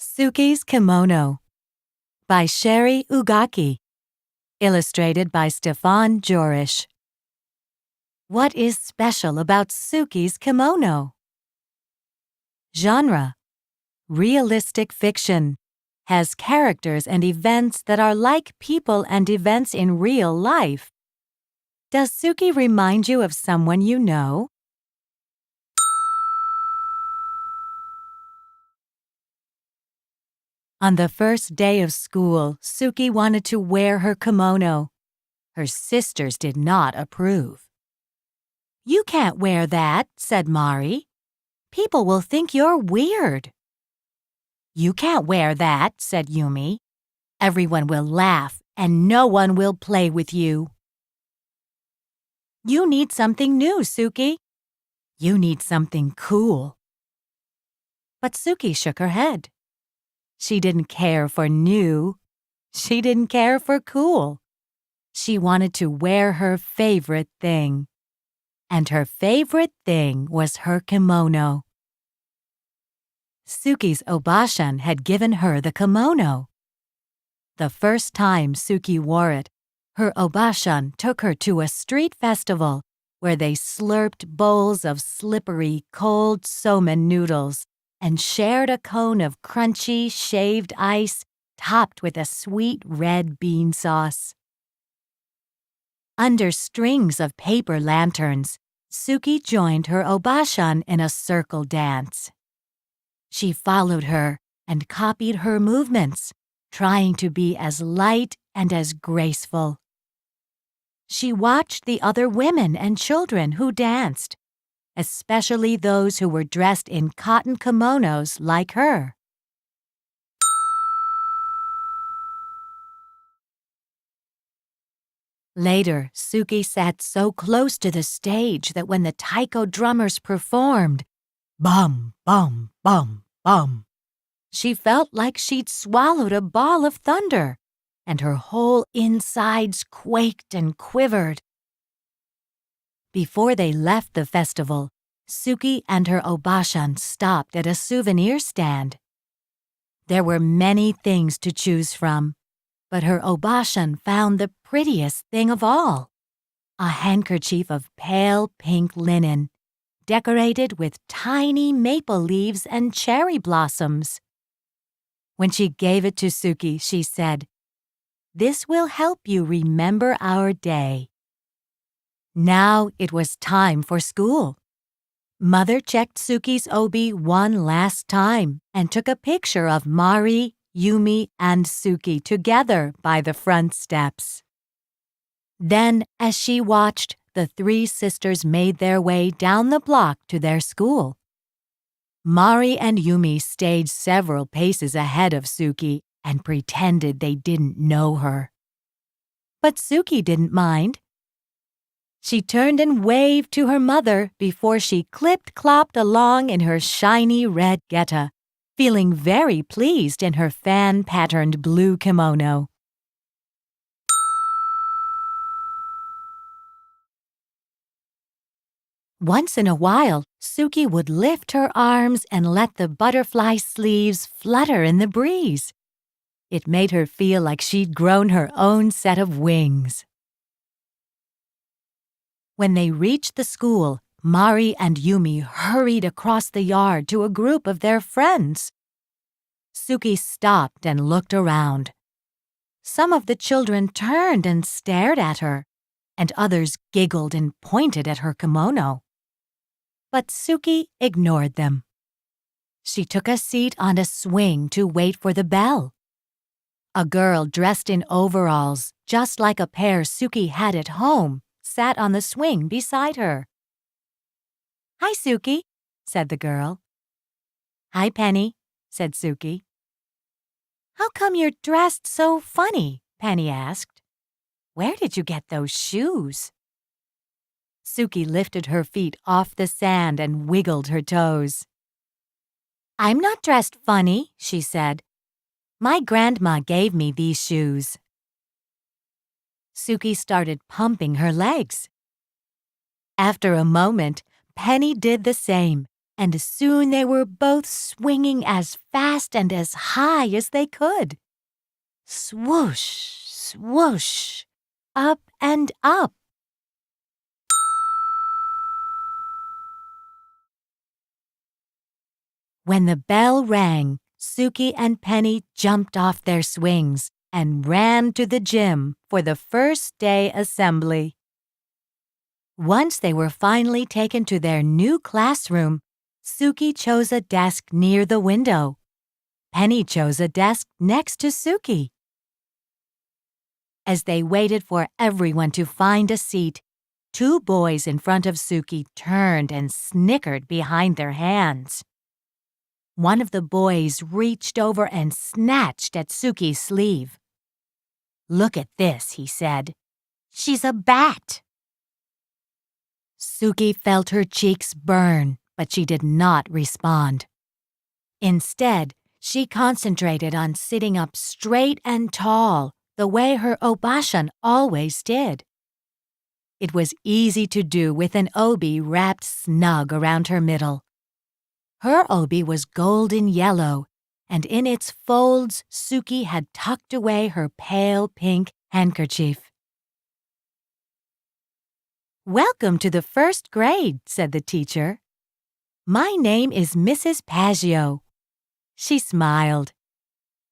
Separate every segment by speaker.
Speaker 1: Suki's Kimono by Sherry Ugaki. Illustrated by Stefan Jorish. What is special about Suki's kimono? Genre: realistic fiction. Has characters and events that are like people and events in real life. Does Suki remind you of someone you know? On the first day of school, Suki wanted to wear her kimono. Her sisters did not approve. "You can't wear that," said Mari. "People will think you're weird." "You can't wear that," said Yumi. "Everyone will laugh and no one will play with you." "You need something new, Suki." "You need something cool." But Suki shook her head. She didn't care for new. She didn't care for cool. She wanted to wear her favorite thing. And her favorite thing was her kimono. Suki's obashan had given her the kimono. The first time Suki wore it, her obashan took her to a street festival where they slurped bowls of slippery, cold somen noodles and shared a cone of crunchy, shaved ice topped with a sweet red bean sauce. Under strings of paper lanterns, Suki joined her obashan in a circle dance. She followed her and copied her movements, trying to be as light and as graceful. She watched the other women and children who danced, especially those who were dressed in cotton kimonos like her. Later, Suki sat so close to the stage that when the taiko drummers performed, bum, bum, bum, bum, she felt like she'd swallowed a ball of thunder, and her whole insides quaked and quivered. Before they left the festival, Suki and her obashan stopped at a souvenir stand. There were many things to choose from, but her obashan found the prettiest thing of all, a handkerchief of pale pink linen, decorated with tiny maple leaves and cherry blossoms. When she gave it to Suki, she said, "This will help you remember our day." Now it was time for school. Mother checked Suki's obi one last time and took a picture of Mari, Yumi, and Suki together by the front steps. Then, as she watched, the three sisters made their way down the block to their school. Mari and Yumi stayed several paces ahead of Suki and pretended they didn't know her. But Suki didn't mind. She turned and waved to her mother before she clipped-clopped along in her shiny red geta, feeling very pleased in her fan-patterned blue kimono. Once in a while, Suki would lift her arms and let the butterfly sleeves flutter in the breeze. It made her feel like she'd grown her own set of wings. When they reached the school, Mari and Yumi hurried across the yard to a group of their friends. Suki stopped and looked around. Some of the children turned and stared at her, and others giggled and pointed at her kimono. But Suki ignored them. She took a seat on a swing to wait for the bell. A girl dressed in overalls, just like a pair Suki had at home, sat on the swing beside her. "Hi, Suki," said the girl. "Hi, Penny," said Suki. "How come you're dressed so funny?" Penny asked. "Where did you get those shoes?" Suki lifted her feet off the sand and wiggled her toes. "I'm not dressed funny," she said. "My grandma gave me these shoes." Suki started pumping her legs. After a moment, Penny did the same, and soon they were both swinging as fast and as high as they could. Swoosh, swoosh, up and up. When the bell rang, Suki and Penny jumped off their swings and ran to the gym for the first day assembly. Once they were finally taken to their new classroom, Suki chose a desk near the window. Penny chose a desk next to Suki. As they waited for everyone to find a seat, two boys in front of Suki turned and snickered behind their hands. One of the boys reached over and snatched at Suki's sleeve. "Look at this," he said. "She's a bat." Suki felt her cheeks burn, but she did not respond. Instead, she concentrated on sitting up straight and tall, the way her obashan always did. It was easy to do with an obi wrapped snug around her middle. Her obi was golden yellow, and in its folds Suki had tucked away her pale pink handkerchief. "Welcome to the first grade," said the teacher. "My name is Mrs. Paggio." She smiled.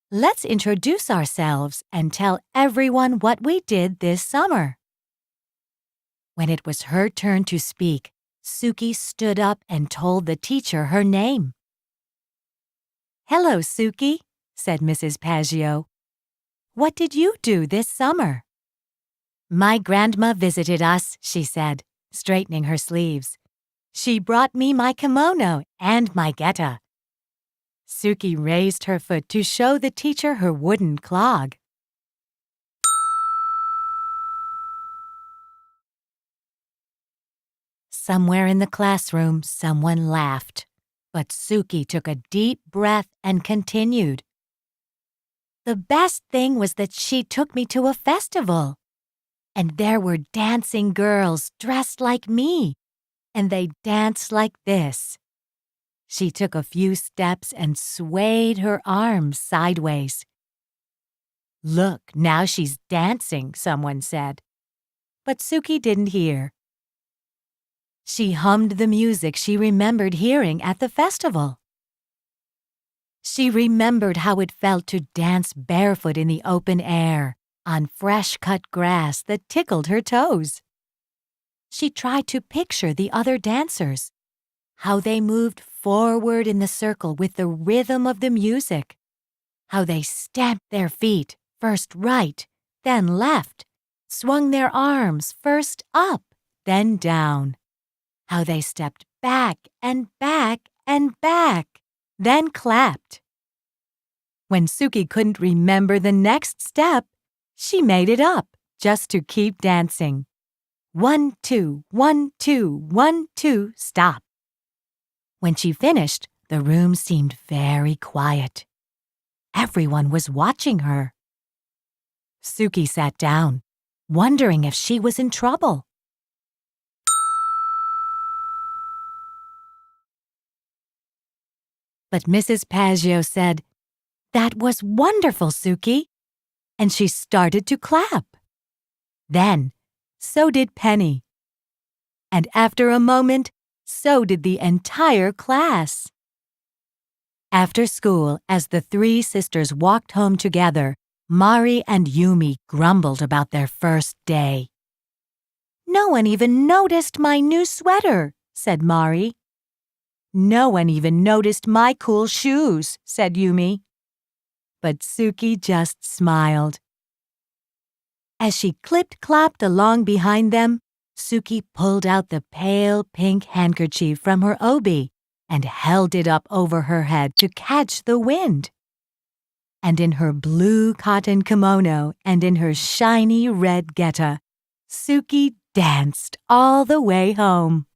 Speaker 1: "Let's introduce ourselves and tell everyone what we did this summer." When it was her turn to speak, Suki stood up and told the teacher her name. "Hello, Suki," said Mrs. Paggio. "What did you do this summer?" "My grandma visited us," she said, straightening her sleeves. "She brought me my kimono and my geta." Suki raised her foot to show the teacher her wooden clog. Somewhere in the classroom, someone laughed, but Suki took a deep breath and continued. "The best thing was that she took me to a festival, and there were dancing girls dressed like me, and they danced like this." She took a few steps and swayed her arms sideways. "Look, now she's dancing," someone said. But Suki didn't hear. She hummed the music she remembered hearing at the festival. She remembered how it felt to dance barefoot in the open air on fresh-cut grass that tickled her toes. She tried to picture the other dancers, how they moved forward in the circle with the rhythm of the music, how they stamped their feet, first right, then left, swung their arms first up, then down, how they stepped back and back and back, then clapped. When Suki couldn't remember the next step, she made it up just to keep dancing. 1, 2, 1, 2, 1, 2, stop. When she finished, the room seemed very quiet. Everyone was watching her. Suki sat down, wondering if she was in trouble. But Mrs. Paggio said, "That was wonderful, Suki," and she started to clap. Then, so did Penny. And after a moment, so did the entire class. After school, as the three sisters walked home together, Mari and Yumi grumbled about their first day. "No one even noticed my new sweater," said Mari. "No one even noticed my cool shoes," said Yumi. But Suki just smiled. As she clipped-clopped along behind them, Suki pulled out the pale pink handkerchief from her obi and held it up over her head to catch the wind. And in her blue cotton kimono and in her shiny red geta, Suki danced all the way home.